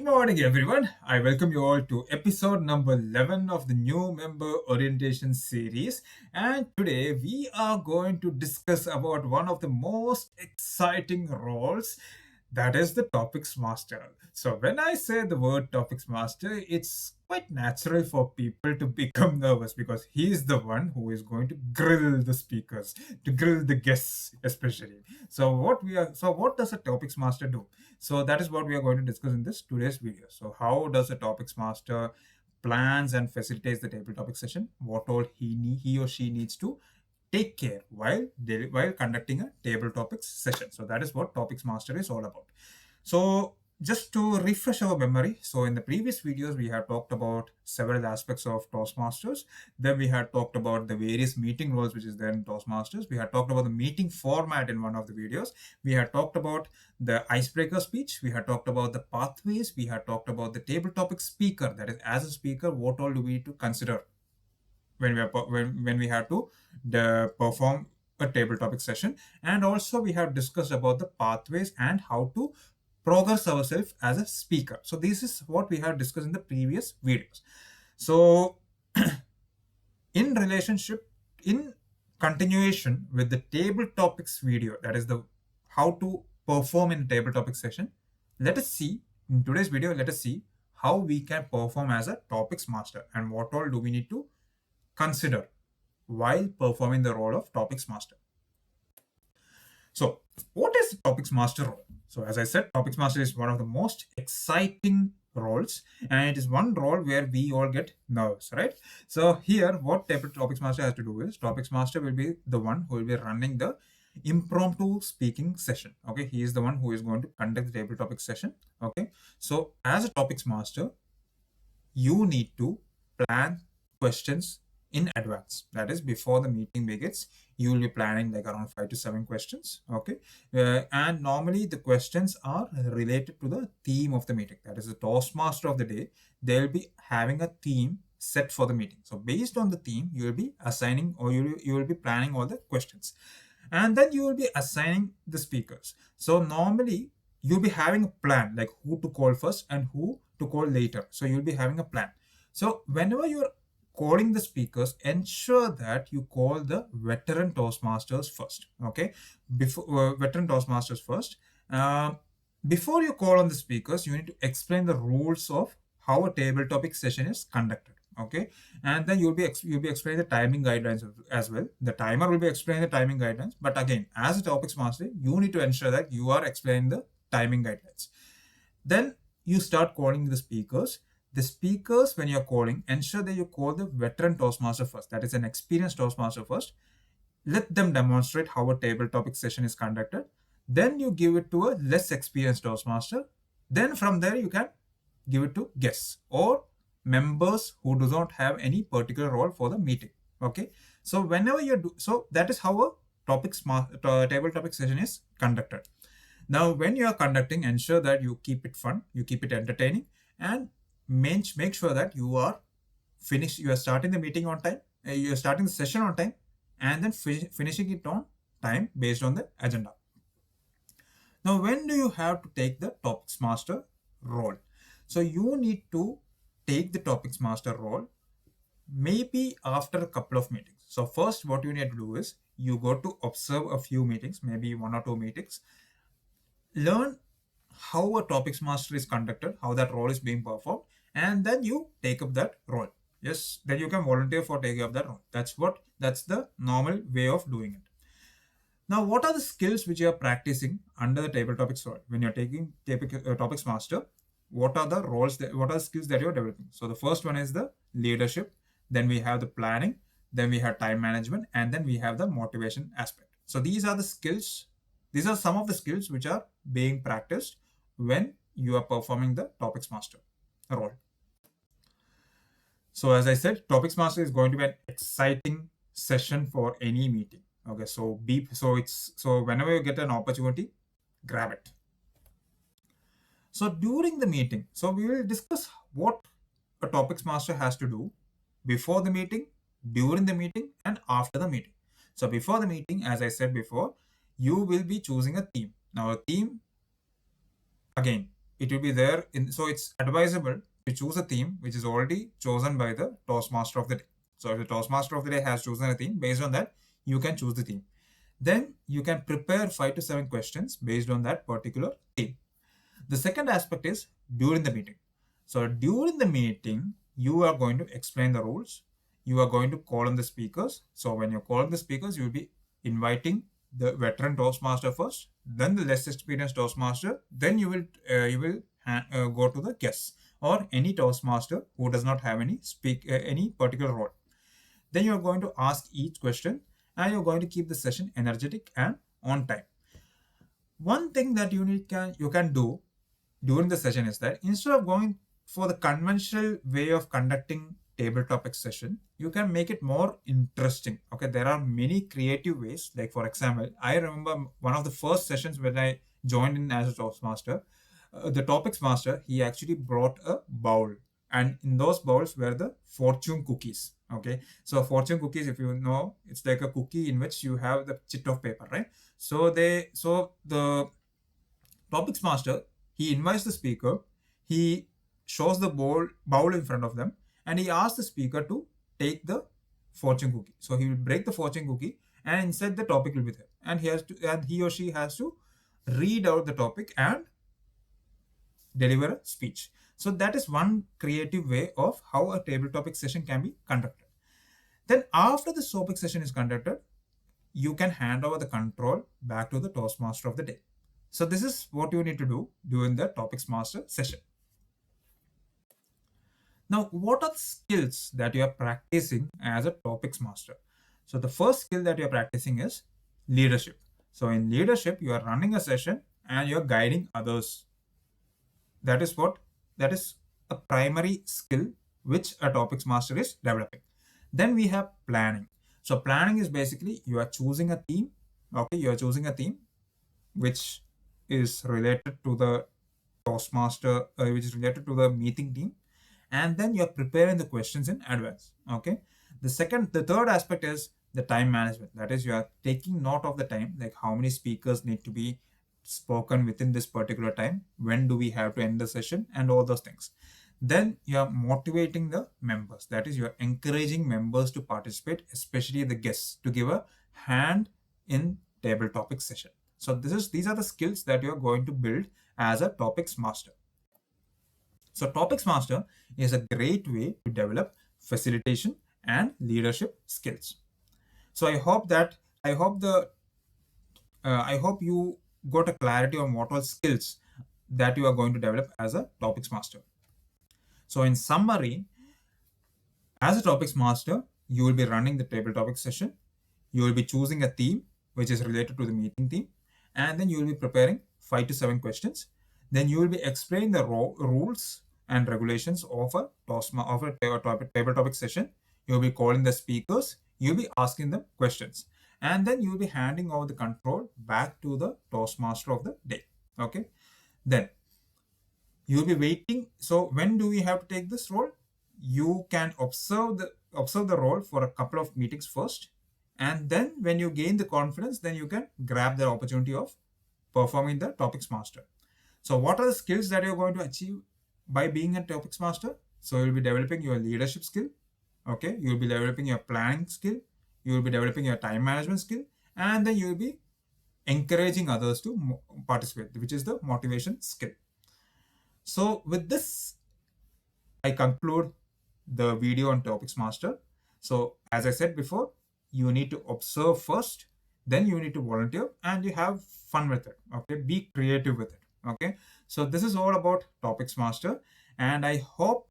morning, everyone. I welcome you all to episode number 11 of the new member orientation series. And today we are going to discuss about one of the most exciting roles, that is the topics master. So when I say the word topics master, it's quite natural for people to become nervous because he is the one who is going to grill the speakers, to grill the guests especially. So what does a topics master do? So that is what we are going to discuss in this today's video. So how does a topics master plans and facilitates the table topic session? What all he or she needs to take care while conducting a table topics session. So that is what topics master is all about. So just to refresh our memory, so in the previous videos we had talked about several aspects of Toastmasters. Then we had talked about the various meeting roles which is there in Toastmasters. We had talked about the meeting format in one of the videos. We had talked about the icebreaker speech. We had talked about the pathways. We had talked about the table topic speaker. That is, as a speaker, what all do we need to consider when we have to perform a table topic session. And also we have discussed about the pathways and how to progress ourselves as a speaker. So this is what we have discussed in the previous videos. So in continuation with the table topics video, that is the how to perform in table topic session, let us see in today's video, let us see how we can perform as a topics master and what all do we need to consider while performing the role of topics master. So what is the topics master role? So as I said, topics master is one of the most exciting roles, and it is one role where we all get nervous, right? So here what topics master has to do is, topics master will be the one who will be running the impromptu speaking session. Okay, he is the one who is going to conduct the table topic session. Okay, so as a topics master, you need to plan questions in advance. That is, before the meeting begins, you will be planning like around 5 to 7 questions. Okay, and normally the questions are related to the theme of the meeting. That is, the Toastmaster of the day, they'll be having a theme set for the meeting. So based on the theme, you will be assigning, or you will be planning all the questions, and then you will be assigning the speakers. So normally you'll be having a plan, like who to call first and who to call later. So you'll be having a plan. So whenever you're calling the speakers, ensure that you call the veteran Toastmasters first. Okay, veteran Toastmasters first. Before you call on the speakers, you need to explain the rules of how a table topic session is conducted. Okay, and then you'll be explaining the timing guidelines as well. The timer will be explaining the timing guidelines, but again, as a topics master, you need to ensure that you are explaining the timing guidelines. Then you start calling the speakers. The speakers, when you're calling, ensure that you call the veteran Toastmaster first. That is an experienced Toastmaster first. Let them demonstrate how a table topic session is conducted. Then you give it to a less experienced Toastmaster. Then from there, you can give it to guests or members who do not have any particular role for the meeting. Okay. So whenever you do, so that is how a table topic session is conducted. Now, when you are conducting, ensure that you keep it fun, you keep it entertaining, and make sure that you are starting the meeting on time, you are starting the session on time, and then finishing it on time based on the agenda. Now, when do you have to take the topics master role? So you need to take the topics master role maybe after a couple of meetings. So first, what you need to do is you go to observe a few meetings, maybe 1 or 2 meetings, learn how a topics master is conducted, how that role is being performed, and then you take up that role. Yes, then you can volunteer for taking up that role. That's the normal way of doing it. Now, what are the skills which you are practicing under the table topics role? When you're taking topics master, what are the what are the skills that you're developing? So the first one is the leadership, then we have the planning, then we have time management, and then we have the motivation aspect. So these are the skills. These are some of the skills which are being practiced when you are performing the topics master role. So as I said, topics master is going to be an exciting session for any meeting. Okay, so whenever you get an opportunity, grab it. So during the meeting, so we will discuss what a topics master has to do before the meeting, during the meeting, and after the meeting. So before the meeting, as I said before, you will be choosing a theme. Now a theme, again, it will be there in, so it's advisable to choose a theme which is already chosen by the Toastmaster of the day. So if the Toastmaster of the day has chosen a theme, based on that, you can choose the theme. Then you can prepare 5 to 7 questions based on that particular theme. The second aspect is during the meeting. So during the meeting, you are going to explain the rules. You are going to call on the speakers. So when you call on the speakers, you will be inviting the veteran Toastmaster first, then the less experienced Toastmaster, then you will go to the guests or any Toastmaster who does not have any particular role. Then you are going to ask each question, and you're going to keep the session energetic and on time. One thing that you can do during the session is that instead of going for the conventional way of conducting table topic session, you can make it more interesting. Okay, there are many creative ways. Like for example, I remember one of the first sessions when I joined in as a Toastmaster, the Topicsmaster, he actually brought a bowl, and in those bowls were the fortune cookies. Okay, so fortune cookies, if you know, it's like a cookie in which you have the chit of paper, right? So the Topicsmaster, he invites the speaker, he shows the bowl in front of them, and he asks the speaker to take the fortune cookie. So he will break the fortune cookie, and inside the topic will be there, and he or she has to read out the topic and deliver a speech. So that is one creative way of how a table topic session can be conducted. Then after the topic session is conducted, you can hand over the control back to the Toastmaster of the day. So this is what you need to do during the Topicsmaster session. Now, what are the skills that you are practicing as a Topicsmaster? So the first skill that you are practicing is leadership. So in leadership, you are running a session and you are guiding others. That is a primary skill which a Topicsmaster is developing. Then we have planning. So planning is basically you are choosing a theme. Okay, you are choosing a theme which is related to the Toastmaster, which is related to the meeting team, and then you're preparing the questions in advance. Okay, the third aspect is the time management. That is, you are taking note of the time, like how many speakers need to be spoken within this particular time, when do we have to end the session, and all those things. Then you are motivating the members. That is, you are encouraging members to participate, especially the guests, to give a hand in table topic session. So these are the skills that you are going to build as a Topicsmaster. So Topicsmaster is a great way to develop facilitation and leadership skills. So I hope you got a clarity on what all skills that you are going to develop as a Topicsmaster. So in summary, as a Topicsmaster, you will be running the table topic session. You will be choosing a theme which is related to the meeting theme, and then you will be preparing 5 to 7 questions. Then you will be explaining the rules and regulations of a table topic session. You will be calling the speakers. You will be asking them questions, and then you will be handing over the control back to the Toastmaster of the day. Okay, then you will be waiting. So when do we have to take this role? You can observe the role for a couple of meetings first, and then when you gain the confidence, then you can grab the opportunity of performing the Topicsmaster. So what are the skills that you're going to achieve by being a Topicsmaster? So you'll be developing your leadership skill. Okay, you'll be developing your planning skill. You will be developing your time management skill, and then you'll be encouraging others to participate, which is the motivation skill. So with this, I conclude the video on Topicsmaster. So as I said before, you need to observe first, then you need to volunteer, and you have fun with it. Okay, be creative with it. Okay, so this is all about Topicsmaster, and I hope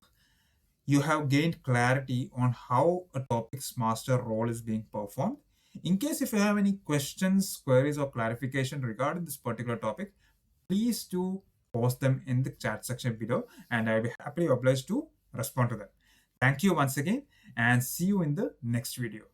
you have gained clarity on how a Topicsmaster role is being performed. In case if you have any questions, queries, or clarification regarding this particular topic, please do post them in the chat section below, and I'll be happily obliged to respond to them. Thank you once again, and see you in the next video.